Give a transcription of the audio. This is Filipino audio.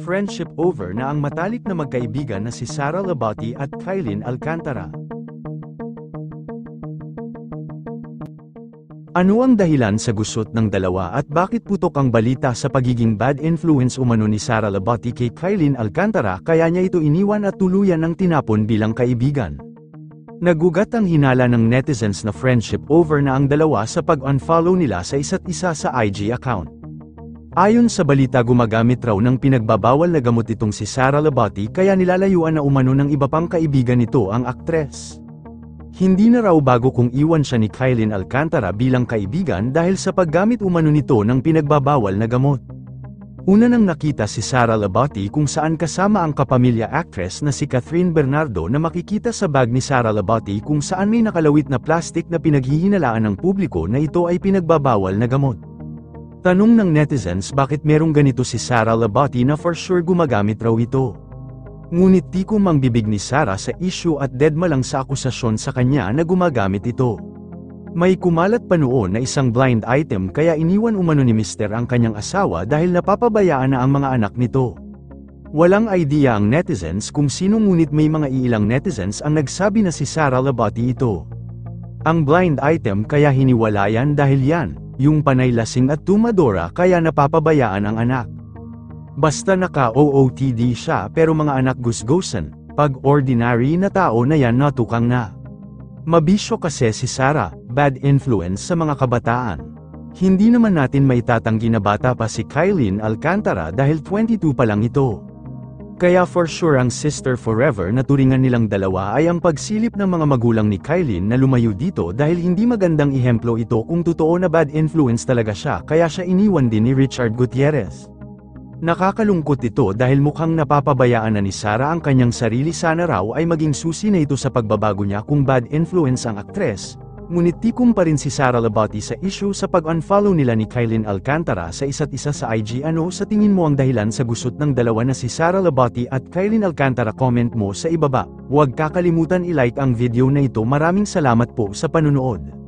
Friendship over na ang matalik na magkaibigan na si Sara Labati at Kylene Alcantara. Ano ang dahilan sa gusot ng dalawa at bakit putok ang balita sa pagiging bad influence umano ni Sara Labati kay Kylene Alcantara kaya niya ito iniwan at tuluyan ng tinapon bilang kaibigan? Nagugat ang hinala ng netizens na friendship over na ang dalawa sa pag-unfollow nila sa isa't isa sa IG account. Ayon sa balita gumagamit raw ng pinagbabawal na gamot itong si Sara Labati kaya nilalayuan na umano ng iba pang kaibigan nito ang aktres. Hindi na raw bago kung iwan siya ni Kylene Alcantara bilang kaibigan dahil sa paggamit umano nito ng pinagbabawal na gamot. Una nang nakita si Sara Labati kung saan kasama ang kapamilya actress na si Catherine Bernardo na makikita sa bag ni Sara Labati kung saan may nakalawit na plastic na pinaghihinalaan ng publiko na ito ay pinagbabawal na gamot. Tanong ng netizens bakit merong ganito si Sara Labati na for sure gumagamit raw ito. Ngunit di ko mangbibig ni Sara sa issue at dedma lang sa akusasyon sa kanya na gumagamit ito. May kumalat pa noon na isang blind item kaya iniwan umano ni Mr. ang kanyang asawa dahil napapabayaan na ang mga anak nito. Walang idea ang netizens kung sino ngunit may mga iilang netizens ang nagsabi na si Sara Labati ito. Ang blind item kaya hiniwalayan dahil yan, yung panay lasing at tumadora kaya napapabayaan ang anak. Basta naka-OOTD siya pero mga anak gusgosan, pag ordinary na tao na yan natukang na. Mabisyo kasi si Sara, bad influence sa mga kabataan. Hindi naman natin maitatanggi na bata pa si Kylene Alcantara dahil 22 pa lang ito. Kaya for sure ang sister forever na turingan nilang dalawa ay ang pagsilip ng mga magulang ni Kylene na lumayo dito dahil hindi magandang ihemplo ito kung totoo na bad influence talaga siya kaya siya iniwan din ni Richard Gutierrez. Nakakalungkot ito dahil mukhang napapabayaan na ni Sara ang kanyang sarili sana raw ay maging susi na ito sa pagbabago niya kung bad influence ang aktres, ngunit tikom pa rin si Sara Labati sa issue sa pag-unfollow nila ni Kylene Alcantara sa isa't isa sa IG. Ano sa tingin mo ang dahilan sa gusot ng dalawa na si Sara Labati at Kylene Alcantara? Comment mo sa ibaba. Huwag kakalimutan i-like ang video na ito. Maraming salamat po sa panunood.